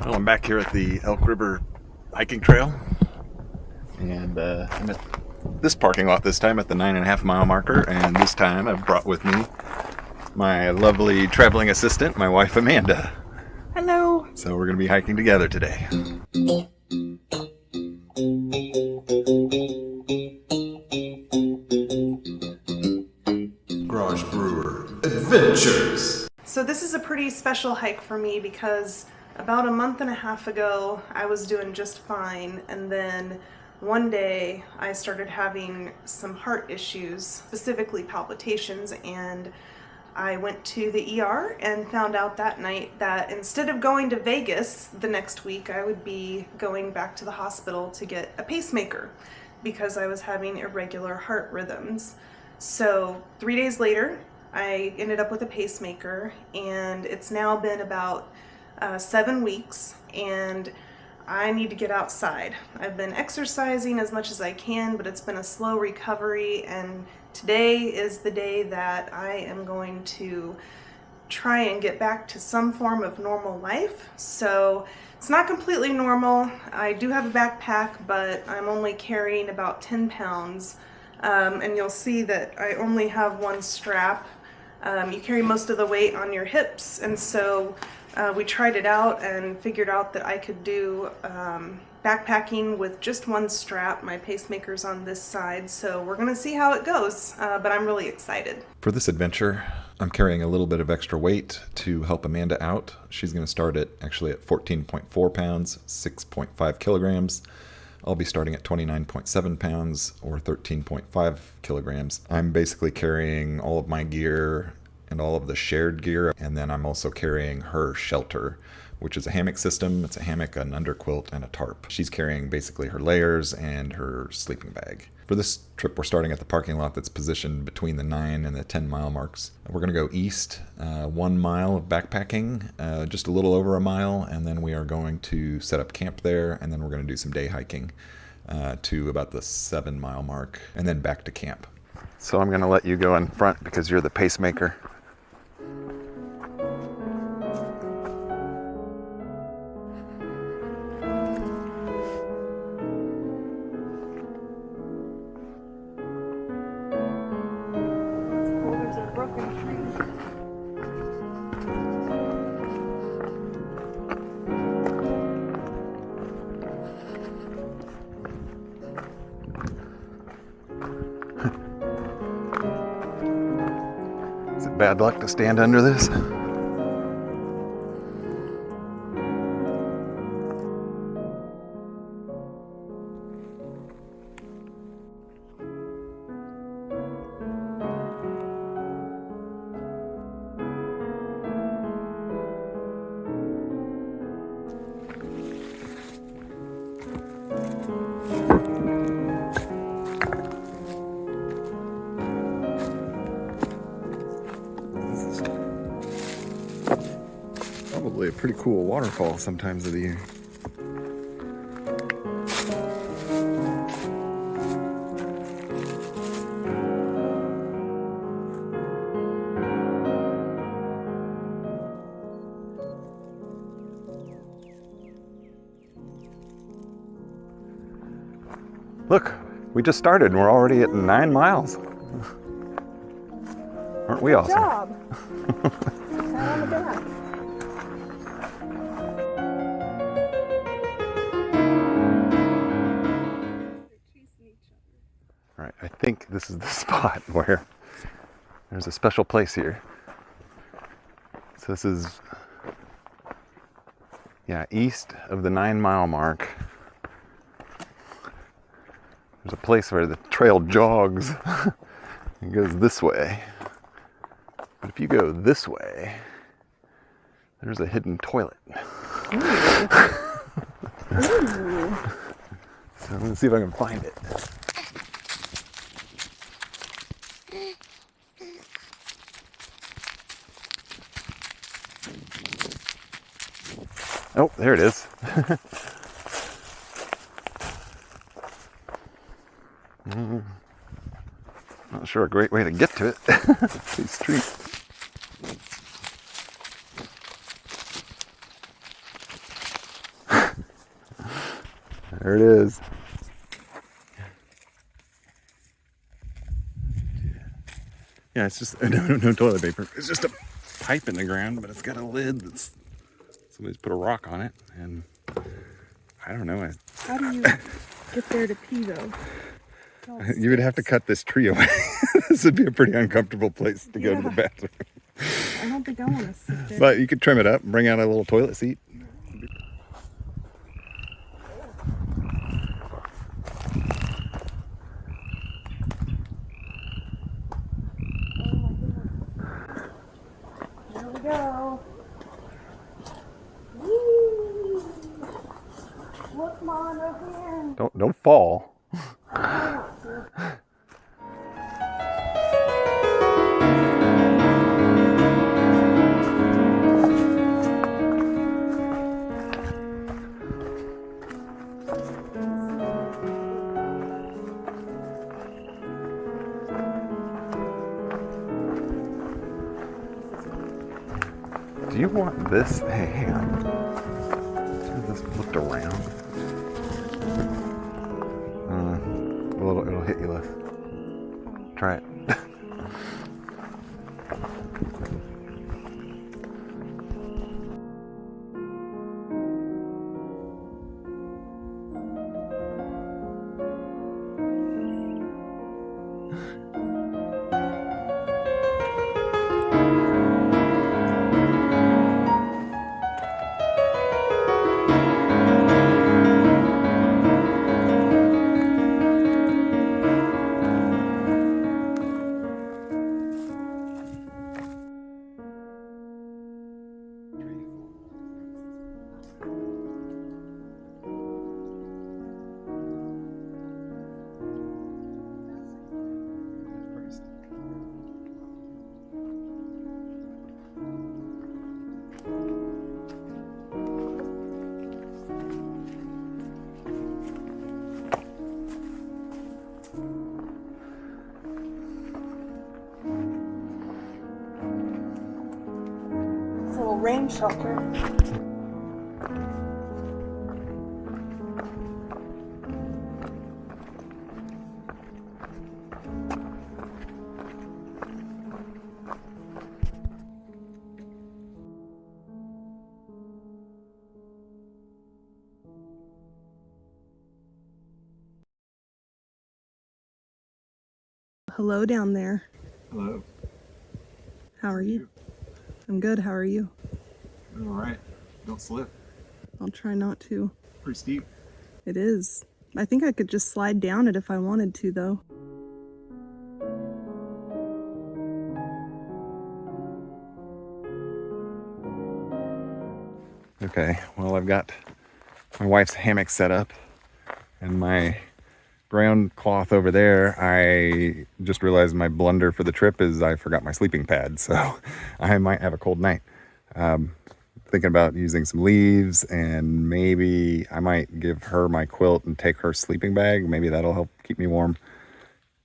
Well, I'm back here at the Elk River Hiking Trail, and I'm at this parking lot this time at the 9.5 mile marker, and this time I've brought with me my lovely traveling assistant, my wife Amanda. Hello. So we're going to be hiking together today. Garage Brewer Adventures. So this is a pretty special hike for me because about a month and a half ago I was doing just fine, and then one day I started having some heart issues, specifically palpitations, and I went to the ER and found out that night that instead of going to Vegas the next week, I would be going back to the hospital to get a pacemaker because I was having irregular heart rhythms. So 3 days later, I ended up with a pacemaker, and it's now been about 7 weeks, and I need to get outside. I've been exercising as much as I can, but it's been a slow recovery, and today is the day that I am going to try and get back to some form of normal life. So it's not completely normal. I do have a backpack, but I'm only carrying about 10 pounds. And you'll see that I only have one strap. You carry most of the weight on your hips, and so we tried it out and figured out that I could do backpacking with just one strap. My pacemaker's on this side, so we're gonna see how it goes, but I'm really excited. For this adventure, I'm carrying a little bit of extra weight to help Amanda out. She's going to start at 14.4 pounds, 6.5 kilograms. I'll be starting at 29.7 pounds or 13.5 kilograms. I'm basically carrying all of my gear and all of the shared gear, and then I'm also carrying her shelter, which is a hammock system. It's a hammock, an underquilt, and a tarp. She's carrying basically her layers and her sleeping bag. For this trip, we're starting at the parking lot that's positioned between the 9 and the 10 mile marks. We're going to go east 1 mile of backpacking, just a little over a mile, and then we are going to set up camp there, and then we're going to do some day hiking to about the 7 mile mark, and then back to camp. So I'm going to let you go in front because you're the pacemaker. Is it bad luck to stand under this? Probably a pretty cool waterfall sometimes of the year. Look, we just started and we're already at 9 miles. Aren't we awesome? Good job. Pat on the back. All right, I think this is the spot where there's a special place here. So this is, east of the 9 mile mark. There's a place where the trail jogs. It goes this way. But if you go this way, there's a hidden toilet. Ooh. So I'm gonna see if I can find it. Oh, there it is. Not sure a great way to get to it. These trees. There it is. Yeah, it's just no toilet paper. It's just a pipe in the ground, but it's got a lid that's somebody's put a rock on it, and I don't know. How do you get there to pee though? You would have to cut this tree away. This would be a pretty uncomfortable place to go to the bathroom. I don't think I want to sit there. But you could trim it up, bring out a little toilet seat. Here we go. Whee! Look, Mom, over here. Don't fall. Do you want this? Hey, hang on. Turn this flipped around. It'll hit you less. Try it. It's a little rain shelter. Hello down there. Hello. How are you? I'm good. How are you? All right. Don't slip. I'll try not to. Pretty steep. It is. I think I could just slide down it if I wanted to, though. Okay, well, I've got my wife's hammock set up and my ground cloth over there. I just realized my blunder for the trip is I forgot my sleeping pad, so I might have a cold night. Thinking about using some leaves, and maybe I might give her my quilt and take her sleeping bag. Maybe that'll help keep me warm.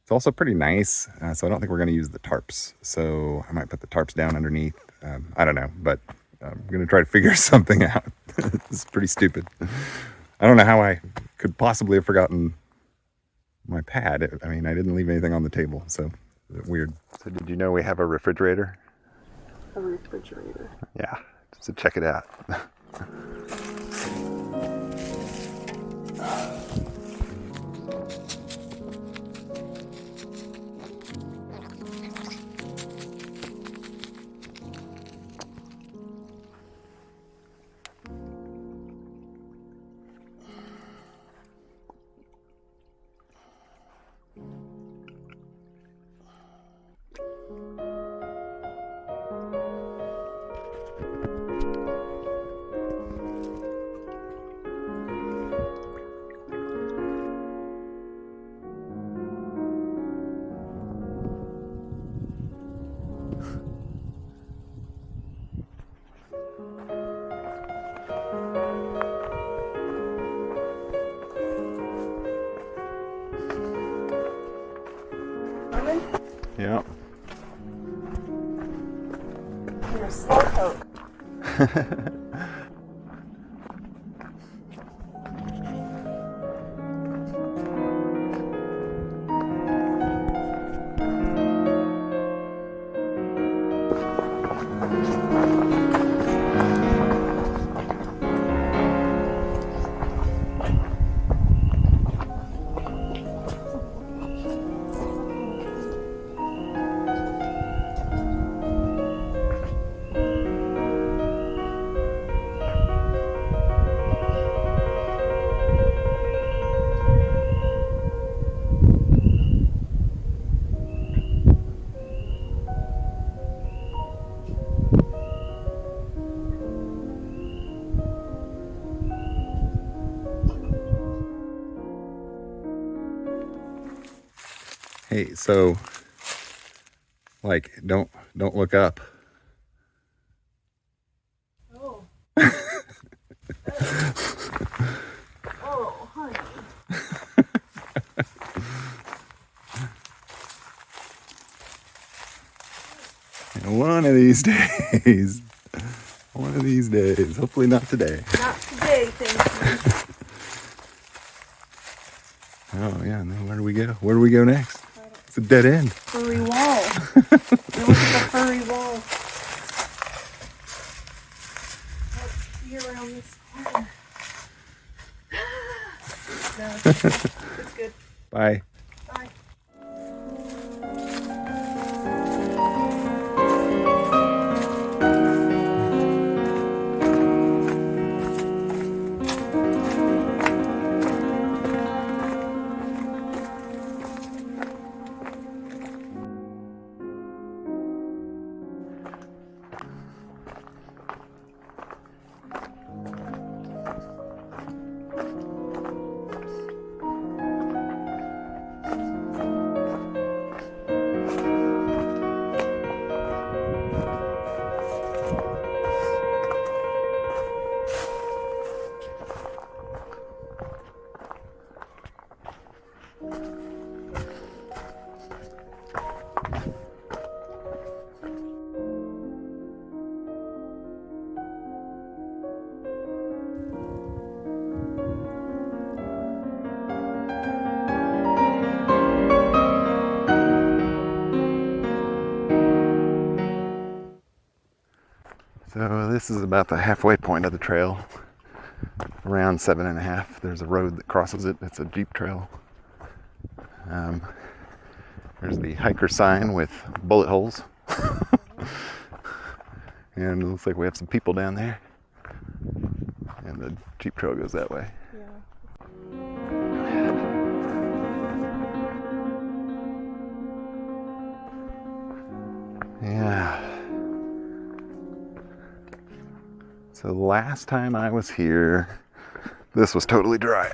It's also pretty nice, so I don't think we're going to use the tarps. So I might put the tarps down underneath. I don't know, but I'm going to try to figure something out. It's pretty stupid. I don't know how I could possibly have forgotten my pad. I mean, I didn't leave anything on the table, so weird. So did you know we have a refrigerator? A refrigerator. Yeah, so check it out. Yeah. You're a slow poke. Hey, so like don't look up. Oh. Oh, honey. And one of these days, hopefully not today. Not today, thank you. Oh yeah, and then where do we go? Where do we go next? It's a dead end. Furry wall. Look at the furry wall. Let's see around this corner. No, it's good. Bye. Bye. So this is about the halfway point of the trail. Around 7.5. There's a road that crosses it. It's a Jeep trail. There's the hiker sign with bullet holes. And it looks like we have some people down there. And the Jeep trail goes that way. Yeah. So last time I was here, this was totally dry.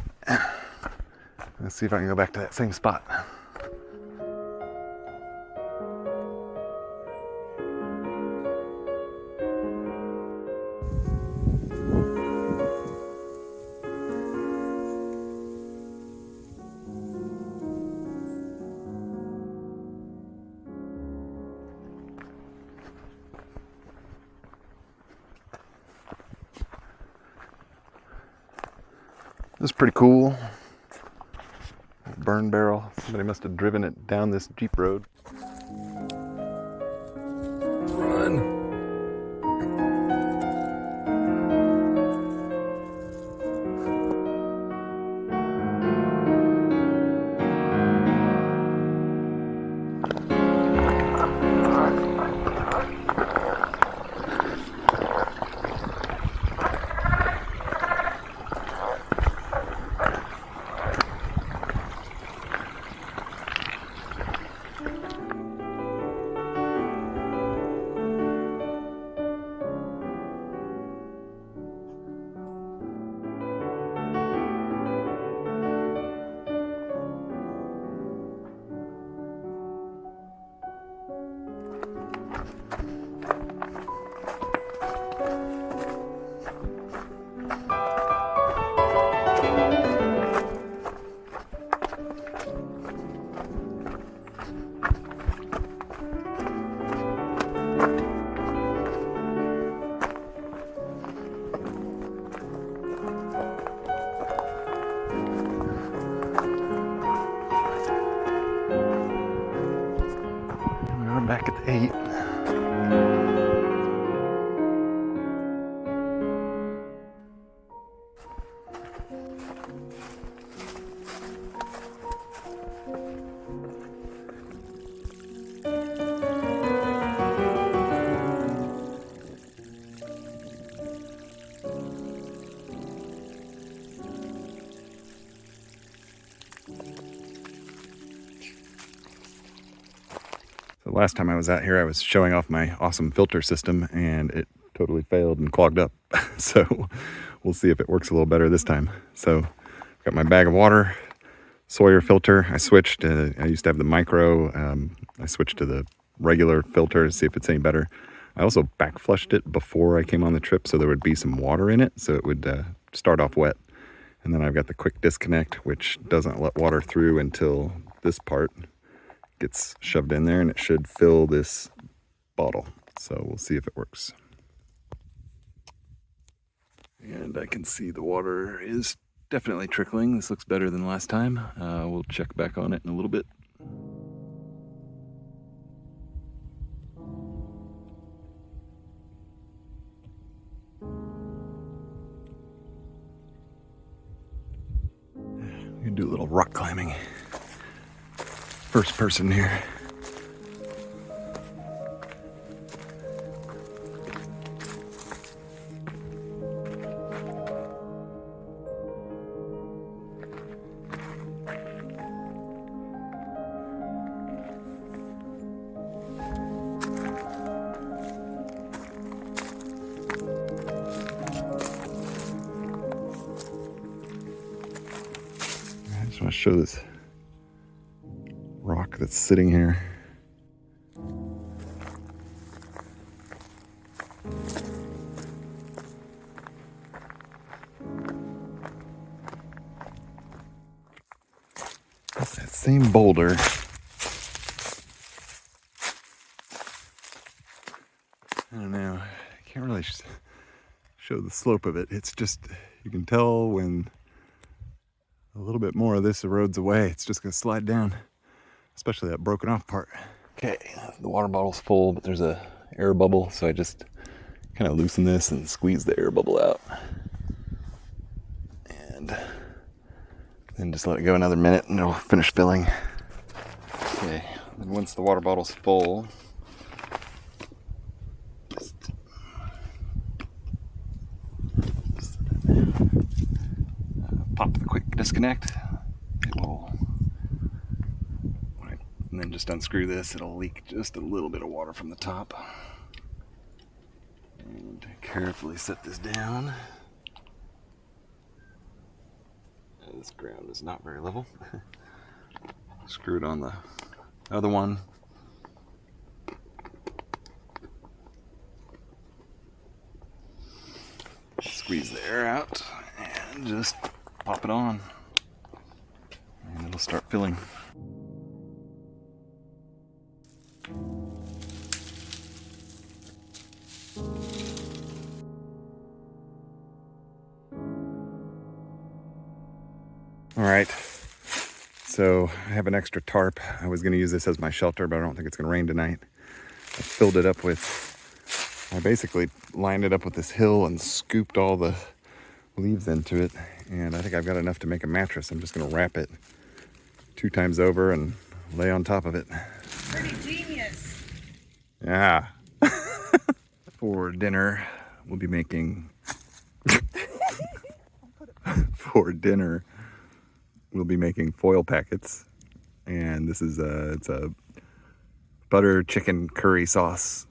Let's see if I can go back to that same spot. This is pretty cool. Burn barrel. Somebody must have driven it down this Jeep road. Run. Back at the 8. So last time I was out here, I was showing off my awesome filter system and it totally failed and clogged up. So we'll see if it works a little better this time. So I've got my bag of water, Sawyer filter. I switched. I used to have the micro. I switched to the regular filter to see if it's any better. I also back flushed it before I came on the trip so there would be some water in it, so it would start off wet. And then I've got the quick disconnect, which doesn't let water through until this part gets shoved in there, and it should fill this bottle. So we'll see if it works. And I can see the water is definitely trickling. This looks better than last time. We'll check back on it in a little bit. We can do a little rock climbing. First person here. I just want to show this rock that's sitting here. That same boulder. I don't know. I can't really show the slope of it. It's just, you can tell when a little bit more of this erodes away, it's just going to slide down, especially that broken off part. Okay, the water bottle's full, but there's a air bubble, so I just kind of loosen this and squeeze the air bubble out. And then just let it go another minute and it'll finish filling. Okay, and once the water bottle's full, pop the quick disconnect. It will, and then just unscrew this, it'll leak just a little bit of water from the top. And carefully set this down. This ground is not very level. Screw it on the other one. Squeeze the air out and just pop it on. And it'll start filling. All right, so I have an extra tarp. I was gonna use this as my shelter, but I don't think it's gonna rain tonight. I filled it up with, I basically lined it up with this hill and scooped all the leaves into it. And I think I've got enough to make a mattress. I'm just gonna wrap it 2 times over and lay on top of it. Pretty genius. Yeah. For dinner, we'll be making, we'll be making foil packets, and this is it's a butter chicken curry sauce,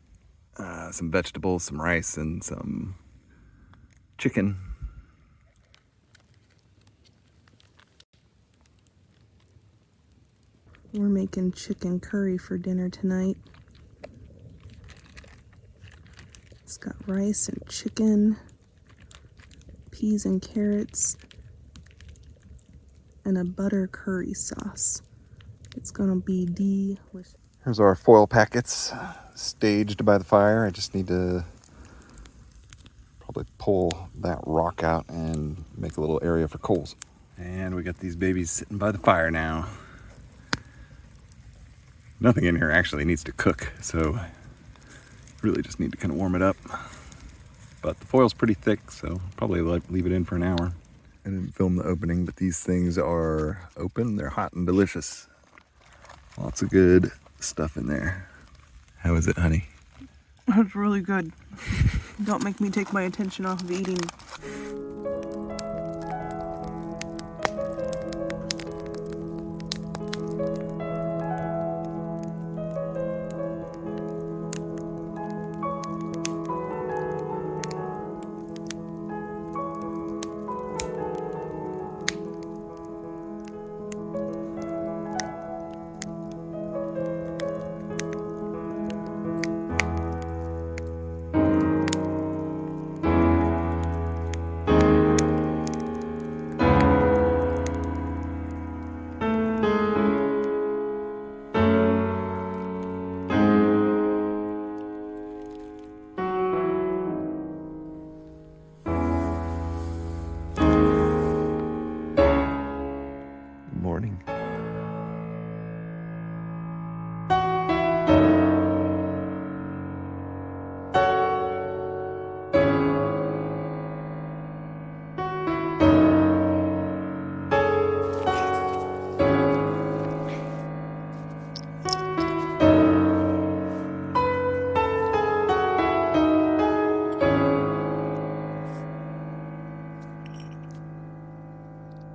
some vegetables, some rice, and some chicken. We're making chicken curry for dinner tonight. It's got rice and chicken, peas and carrots, and a butter curry sauce. It's gonna be delicious. Here's our foil packets staged by the fire. I just need to probably pull that rock out and make a little area for coals. And we got these babies sitting by the fire now. Nothing in here actually needs to cook, so really just need to kind of warm it up. But the foil's pretty thick, so probably leave it in for an hour. I didn't film the opening, but these things are open. They're hot and delicious. Lots of good stuff in there. How is it, honey? It's really good. Don't make me take my attention off of eating.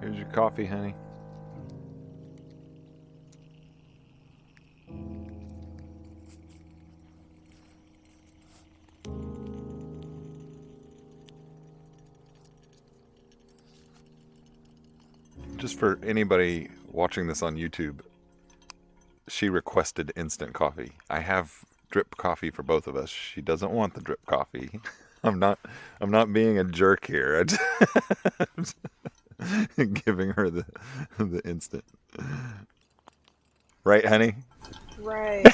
Here's your coffee, honey. Just for anybody watching this on YouTube, she requested instant coffee. I have drip coffee for both of us. She doesn't want the drip coffee. I'm not being a jerk here. I'm giving her the instant. Right, honey? Right.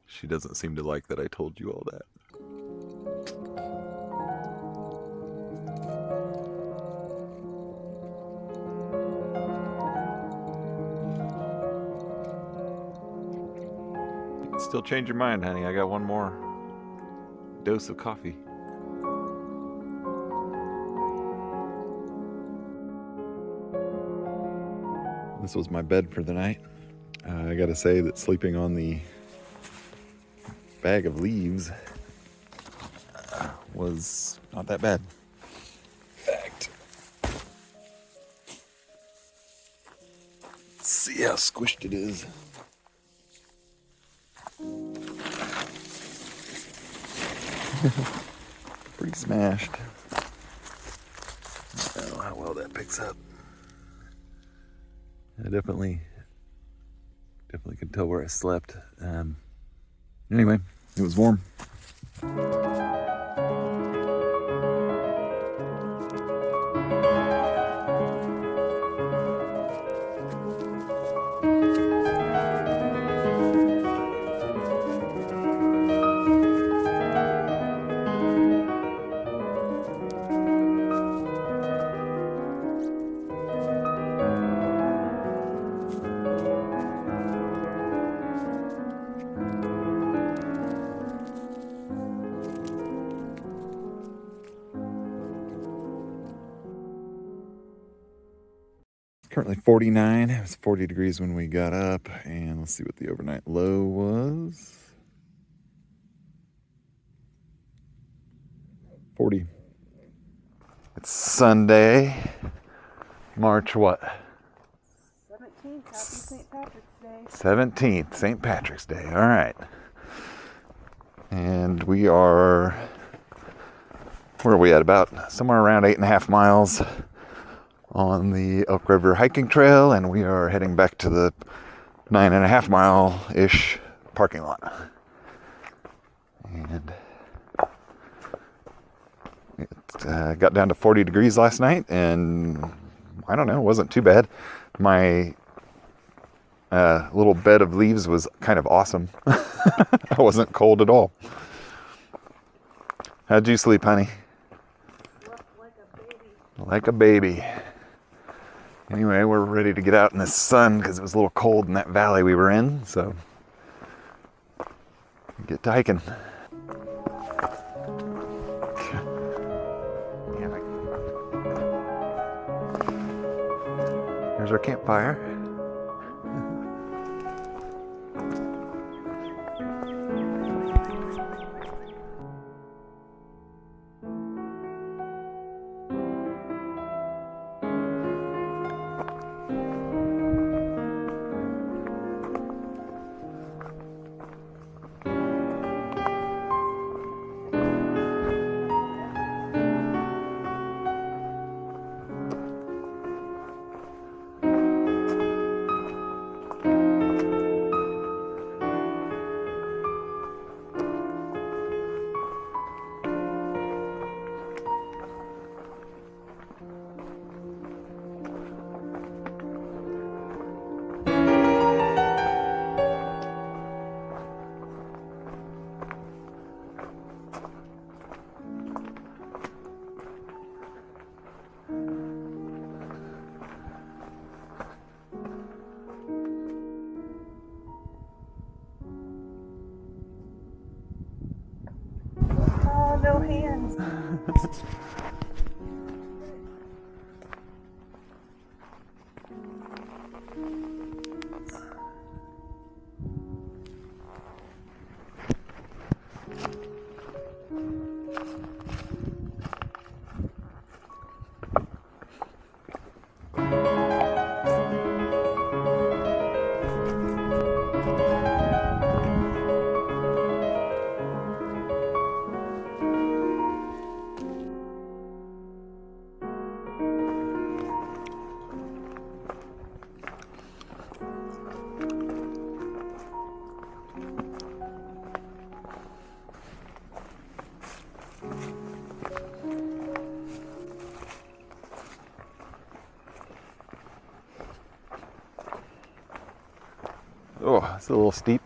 She doesn't seem to like that I told you all that. You can still change your mind, honey. I got one more dose of coffee. This was my bed for the night. I gotta say that sleeping on the bag of leaves was not that bad. In fact, see how squished it is. Pretty smashed. I don't know how well that picks up. I definitely could tell where I slept. Anyway, it was warm. Currently 49. It was 40 degrees when we got up, and let's see what the overnight low was. 40. It's Sunday, March what? 17th, happy St. Patrick's Day. 17th, St. Patrick's Day. All right. And we are, where are we at? About somewhere around 8.5 miles on the Elk River Hiking Trail, and we are heading back to the 9.5 mile-ish parking lot. And it got down to 40 degrees last night, and I don't know, it wasn't too bad. My little bed of leaves was kind of awesome. I wasn't cold at all. How'd you sleep, honey? Slept like a baby. Like a baby. Anyway, we're ready to get out in the sun because it was a little cold in that valley we were in, so get to hiking. Here's our campfire. Oh, no hands. It's a little steep.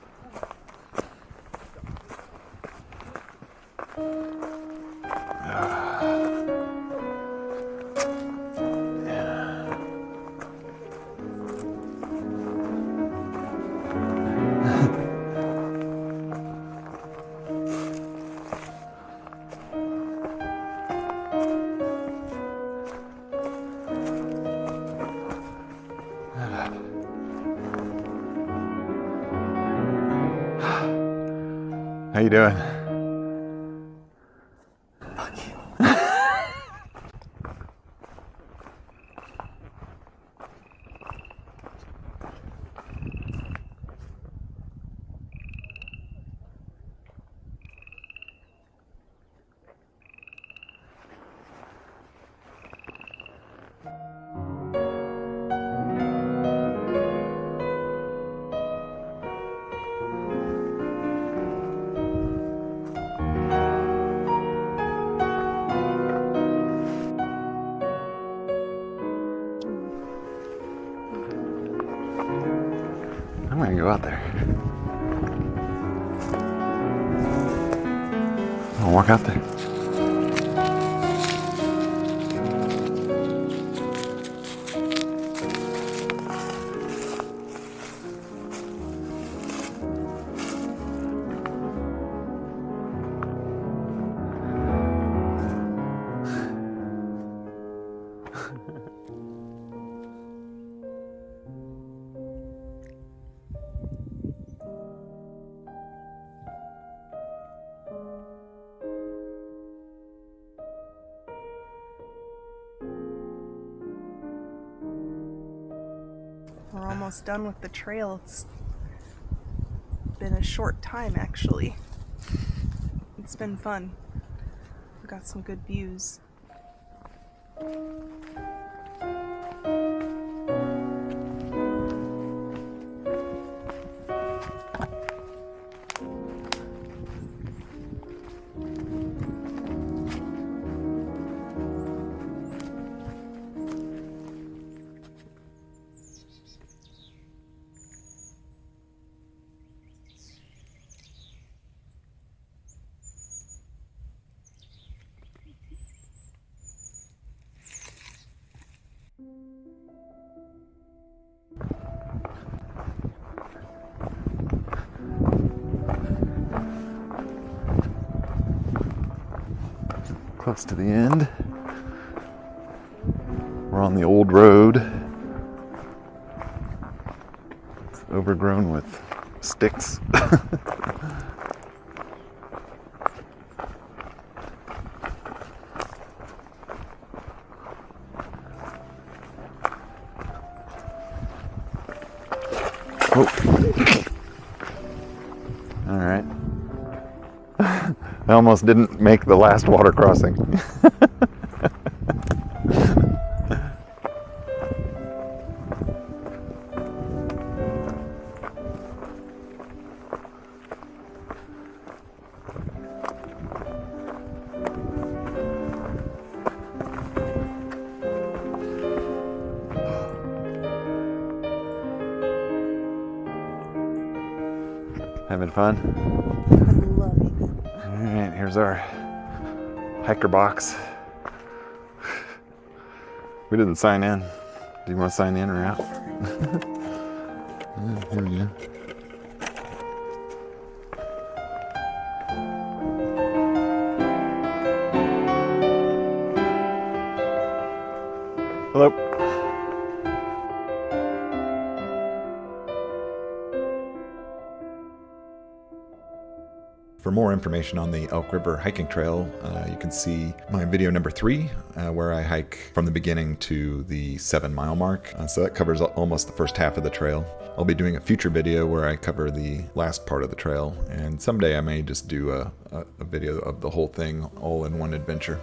How you doing? Fuck you. I'm gonna go out there. I'll walk out there. We're almost done with the trail. It's been a short time, actually. It's been fun. We've got some good views. Close to the end. We're on the old road. It's overgrown with sticks. Oh. All right. I almost didn't make the last water crossing. Having fun? I'm loving it. Alright, here's our hiker box. We didn't sign in. Do you want to sign in or out? Yeah, here we go. Hello. For more information on the Elk River Hiking Trail, you can see my video number 3, where I hike from the beginning to the 7-mile mark. So that covers almost the first half of the trail. I'll be doing a future video where I cover the last part of the trail, and someday I may just do a video of the whole thing all in one adventure.